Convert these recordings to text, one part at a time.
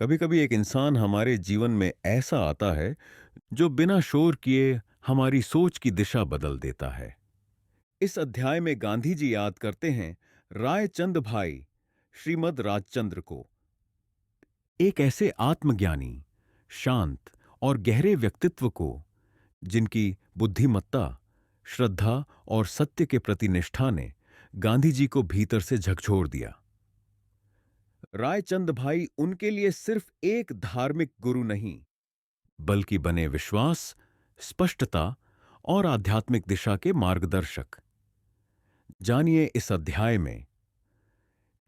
कभी कभी एक इंसान हमारे जीवन में ऐसा आता है जो बिना शोर किए हमारी सोच की दिशा बदल देता है। इस अध्याय में गांधी जी याद करते हैं रायचंद भाई श्रीमद राजचंद्र को, एक ऐसे आत्मज्ञानी, शांत और गहरे व्यक्तित्व को जिनकी बुद्धिमत्ता, श्रद्धा और सत्य के प्रति निष्ठा ने गांधी जी को भीतर से झकझोर दिया। रायचंद भाई उनके लिए सिर्फ एक धार्मिक गुरु नहीं, बल्कि बने विश्वास, स्पष्टता और आध्यात्मिक दिशा के मार्गदर्शक। जानिए इस अध्याय में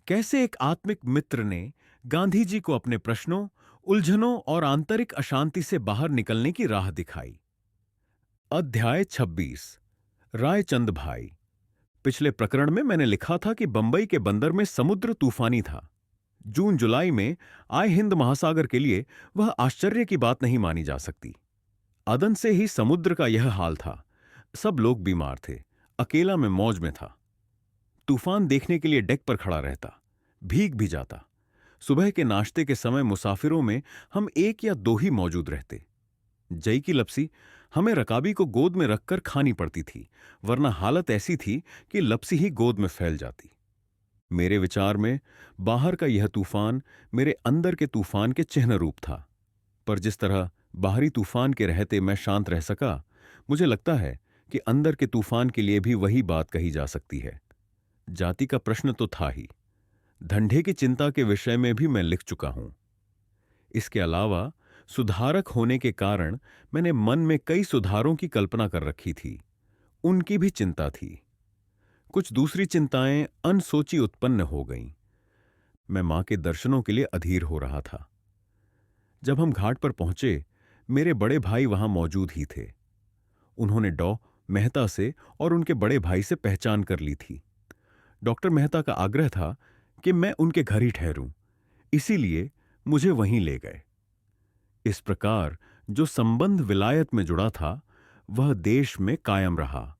कैसे एक आत्मिक मित्र ने गांधी जी को अपने प्रश्नों, उलझनों और आंतरिक अशांति से बाहर निकलने की राह दिखाई। अध्याय 26, रायचंद भाई। पिछले प्रकरण में मैंने लिखा था कि बंबई के बंदर में समुद्र तूफानी था। जून जुलाई में आए हिंद महासागर के लिए वह आश्चर्य की बात नहीं मानी जा सकती। अदन से ही समुद्र का यह हाल था। सब लोग बीमार थे, अकेला मैं मौज में था। तूफान देखने के लिए डेक पर खड़ा रहता, भीग भी जाता। सुबह के नाश्ते के समय मुसाफिरों में हम एक या दो ही मौजूद रहते। जई की लपसी हमें रकाबी को गोद में रखकर खानी पड़ती थी, वरना हालत ऐसी थी कि लपसी ही गोद में फैल जाती। मेरे विचार में बाहर का यह तूफान मेरे अंदर के तूफान के चिन्ह रूप था। पर जिस तरह बाहरी तूफान के रहते मैं शांत रह सका, मुझे लगता है कि अंदर के तूफान के लिए भी वही बात कही जा सकती है। जाति का प्रश्न तो था ही, धंधे की चिंता के विषय में भी मैं लिख चुका हूं। इसके अलावा सुधारक होने के कारण मैंने मन में कई सुधारों की कल्पना कर रखी थी, उनकी भी चिंता थी। कुछ दूसरी चिंताएं अनसोची उत्पन्न हो गईं। मैं मां के दर्शनों के लिए अधीर हो रहा था। जब हम घाट पर पहुंचे, मेरे बड़े भाई वहां मौजूद ही थे। उन्होंने डॉ मेहता से और उनके बड़े भाई से पहचान कर ली थी। डॉक्टर मेहता का आग्रह था कि मैं उनके घर ही ठहरूं, इसीलिए मुझे वहीं ले गए। इस प्रकार जो संबंध विलायत में जुड़ा था, वह देश में कायम रहा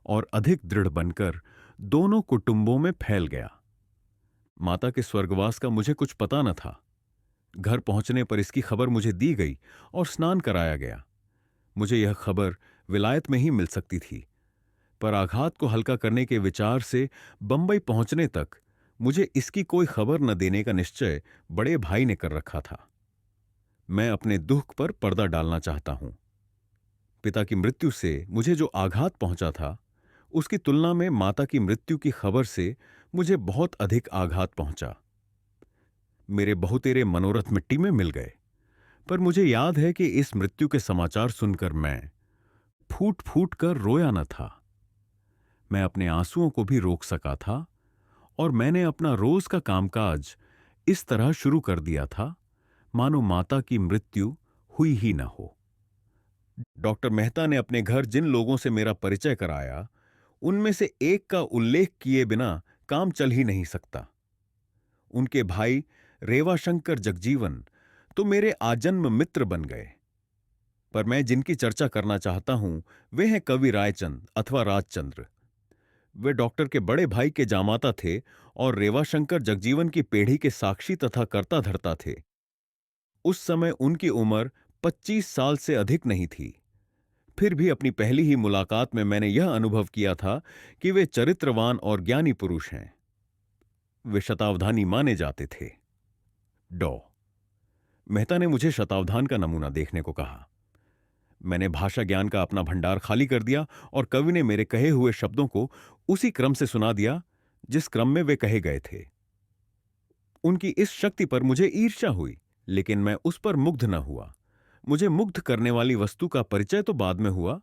और अधिक दृढ़ बनकर दोनों कुटुंबों में फैल गया। माता के स्वर्गवास का मुझे कुछ पता न था। घर पहुंचने पर इसकी खबर मुझे दी गई और स्नान कराया गया। मुझे यह खबर विलायत में ही मिल सकती थी, पर आघात को हल्का करने के विचार से बंबई पहुंचने तक मुझे इसकी कोई खबर न देने का निश्चय बड़े भाई ने कर रखा था। मैं अपने दुख पर पर्दा डालना चाहता हूं। पिता की मृत्यु से मुझे जो आघात पहुंचा था, उसकी तुलना में माता की मृत्यु की खबर से मुझे बहुत अधिक आघात पहुंचा। मेरे बहुतेरे मनोरथ मिट्टी में मिल गए। पर मुझे याद है कि इस मृत्यु के समाचार सुनकर मैं फूट फूट कर रोया न था। मैं अपने आंसुओं को भी रोक सका था और मैंने अपना रोज का कामकाज इस तरह शुरू कर दिया था मानो माता की मृत्यु हुई ही न हो। डॉक्टर मेहता ने अपने घर जिन लोगों से मेरा परिचय कराया, उनमें से एक का उल्लेख किए बिना काम चल ही नहीं सकता। उनके भाई रेवाशंकर जगजीवन तो मेरे आजन्म मित्र बन गए। पर मैं जिनकी चर्चा करना चाहता हूं, वे हैं कवि रायचंद अथवा राजचंद्र। वे डॉक्टर के बड़े भाई के जामाता थे और रेवाशंकर जगजीवन की पीढ़ी के साक्षी तथा कर्ता धर्ता थे। उस समय उनकी उम्र 25 साल से अधिक नहीं थी। फिर भी अपनी पहली ही मुलाकात में मैंने यह अनुभव किया था कि वे चरित्रवान और ज्ञानी पुरुष हैं। वे शतावधानी माने जाते थे। डॉ मेहता ने मुझे शतावधान का नमूना देखने को कहा। मैंने भाषा ज्ञान का अपना भंडार खाली कर दिया और कवि ने मेरे कहे हुए शब्दों को उसी क्रम से सुना दिया जिस क्रम में वे कहे गए थे। उनकी इस शक्ति पर मुझे ईर्ष्या हुई, लेकिन मैं उस पर मुग्ध न हुआ। मुझे मुग्ध करने वाली वस्तु का परिचय तो बाद में हुआ।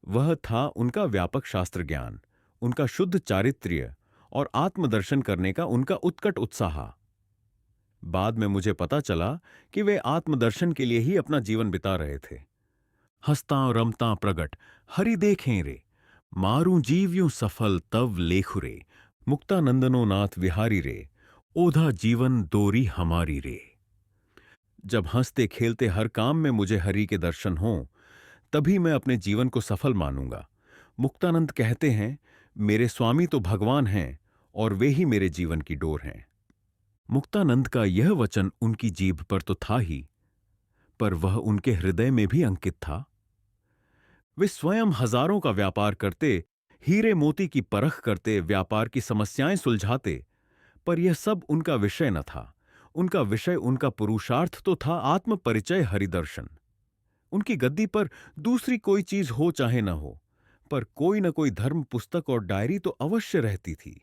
वह था उनका व्यापक शास्त्र ज्ञान, उनका शुद्ध चारित्र्य और आत्मदर्शन करने का उनका उत्कट उत्साह। बाद में मुझे पता चला कि वे आत्मदर्शन के लिए ही अपना जीवन बिता रहे थे। हंसता रमता प्रगट हरि देखें रे, मारूं जीव्यूं सफल तव लेखुरे, मुक्तानंदनो नाथ विहारी रे, ओधा जीवन दोरी हमारी रे। जब हंसते खेलते हर काम में मुझे हरि के दर्शन हों, तभी मैं अपने जीवन को सफल मानूंगा। मुक्तानंद कहते हैं, मेरे स्वामी तो भगवान हैं और वे ही मेरे जीवन की डोर हैं। मुक्तानंद का यह वचन उनकी जीभ पर तो था ही, पर वह उनके हृदय में भी अंकित था। वे स्वयं हजारों का व्यापार करते, हीरे मोती की परख करते, व्यापार की समस्याएं सुलझाते, पर यह सब उनका विषय न था। उनका विषय, उनका पुरुषार्थ तो था आत्मपरिचय, हरिदर्शन। उनकी गद्दी पर दूसरी कोई चीज हो चाहे न हो, पर कोई न कोई धर्म पुस्तक और डायरी तो अवश्य रहती थी।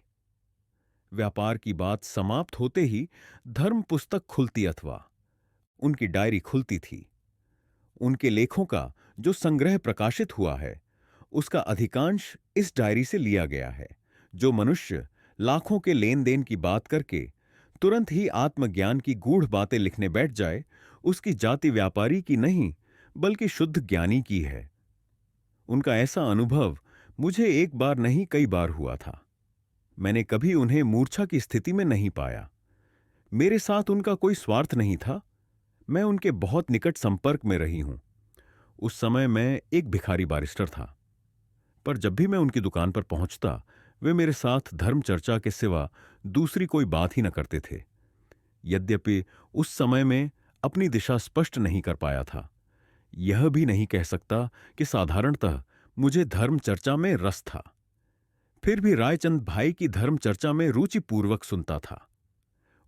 व्यापार की बात समाप्त होते ही धर्म पुस्तक खुलती अथवा उनकी डायरी खुलती थी। उनके लेखों का जो संग्रह प्रकाशित हुआ है, उसका अधिकांश इस डायरी से लिया गया है। जो मनुष्य लाखों के लेन देन की बात करके तुरंत ही आत्मज्ञान की गूढ़ बातें लिखने बैठ जाए, उसकी जाति व्यापारी की नहीं, बल्कि शुद्ध ज्ञानी की है। उनका ऐसा अनुभव मुझे एक बार नहीं, कई बार हुआ था। मैंने कभी उन्हें मूर्छा की स्थिति में नहीं पाया। मेरे साथ उनका कोई स्वार्थ नहीं था। मैं उनके बहुत निकट संपर्क में रही हूं। उस समय मैं एक भिखारी बारिस्टर था, पर जब भी मैं उनकी दुकान पर पहुंचता, वे मेरे साथ धर्म चर्चा के सिवा दूसरी कोई बात ही न करते थे। यद्यपि उस समय में अपनी दिशा स्पष्ट नहीं कर पाया था। यह भी नहीं कह सकता कि साधारणतः मुझे धर्म चर्चा में रस था। फिर भी रायचंद भाई की धर्म चर्चा में रुचिपूर्वक सुनता था।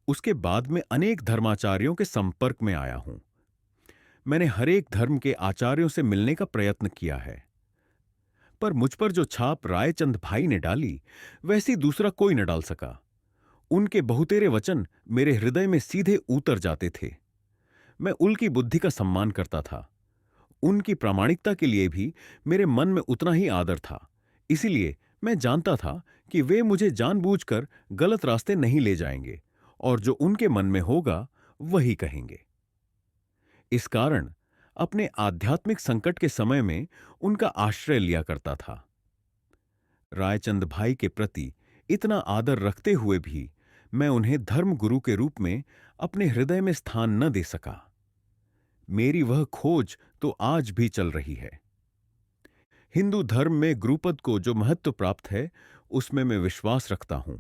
उसके बाद में अनेक धर्माचार्यों के संपर्क में आया हूं। मैंने हर एक धर्म के आचार्यों से मिलने का प्रयत्न किया है, पर मुझ पर जो छाप रायचंद भाई ने डाली, वैसी दूसरा कोई न डाल सका। उनके बहुतेरे वचन मेरे हृदय में सीधे उतर जाते थे। मैं उनकी बुद्धि का सम्मान करता था। उनकी प्रामाणिकता के लिए भी मेरे मन में उतना ही आदर था। इसीलिए मैं जानता था कि वे मुझे जानबूझकर गलत रास्ते नहीं ले जाएंगे, और जो उनके मन में होगा वही कहेंगे। इस कारण अपने आध्यात्मिक संकट के समय में उनका आश्रय लिया करता था। रायचंद भाई के प्रति इतना आदर रखते हुए भी मैं उन्हें धर्म गुरु के रूप में अपने हृदय में स्थान न दे सका। मेरी वह खोज तो आज भी चल रही है। हिंदू धर्म में गुरुपद को जो महत्व प्राप्त है, उसमें मैं विश्वास रखता हूं।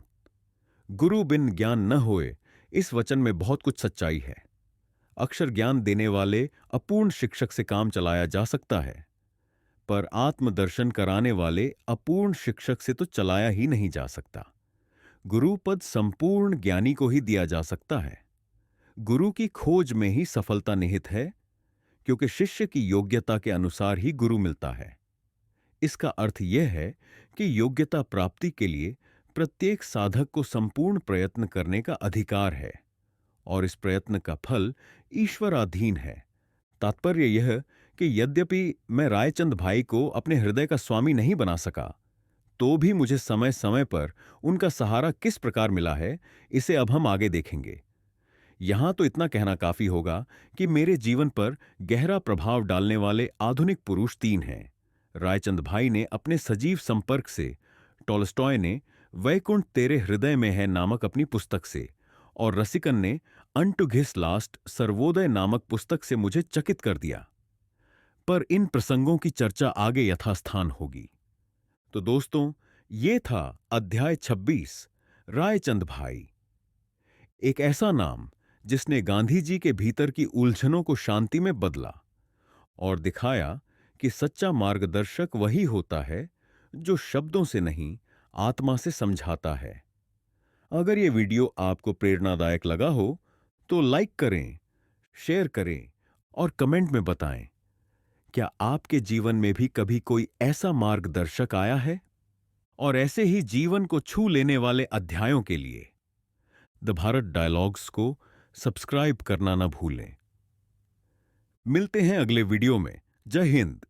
गुरु बिन ज्ञान न होए, इस वचन में बहुत कुछ सच्चाई है। अक्षर ज्ञान देने वाले अपूर्ण शिक्षक से काम चलाया जा सकता है, पर आत्मदर्शन कराने वाले अपूर्ण शिक्षक से तो चलाया ही नहीं जा सकता। गुरुपद संपूर्ण ज्ञानी को ही दिया जा सकता है। गुरु की खोज में ही सफलता निहित है, क्योंकि शिष्य की योग्यता के अनुसार ही गुरु मिलता है। इसका अर्थ यह है कि योग्यता प्राप्ति के लिए प्रत्येक साधक को संपूर्ण प्रयत्न करने का अधिकार है, और इस प्रयत्न का फल ईश्वराधीन है। तात्पर्य यह कि यद्यपि मैं रायचंद भाई को अपने हृदय का स्वामी नहीं बना सका, तो भी मुझे समय समय पर उनका सहारा किस प्रकार मिला है, इसे अब हम आगे देखेंगे। यहां तो इतना कहना काफी होगा कि मेरे जीवन पर गहरा प्रभाव डालने वाले आधुनिक पुरुष तीन हैं। रायचंद भाई ने अपने सजीव संपर्क से, टॉलस्टॉय ने वैकुंठ तेरे हृदय में है नामक अपनी पुस्तक से, और रसिकन ने अनटू हिज लास्ट सर्वोदय नामक पुस्तक से मुझे चकित कर दिया। पर इन प्रसंगों की चर्चा आगे यथास्थान होगी। तो दोस्तों, ये था अध्याय 26, रायचंद भाई। एक ऐसा नाम जिसने गांधी जी के भीतर की उलझनों को शांति में बदला और दिखाया कि सच्चा मार्गदर्शक वही होता है जो शब्दों से नहीं, आत्मा से समझाता है। अगर ये वीडियो आपको प्रेरणादायक लगा हो तो लाइक करें, शेयर करें और कमेंट में बताएं, क्या आपके जीवन में भी कभी कोई ऐसा मार्गदर्शक आया है? और ऐसे ही जीवन को छू लेने वाले अध्यायों के लिए द भारत डायलॉग्स को सब्सक्राइब करना ना भूलें। मिलते हैं अगले वीडियो में। जय हिंद।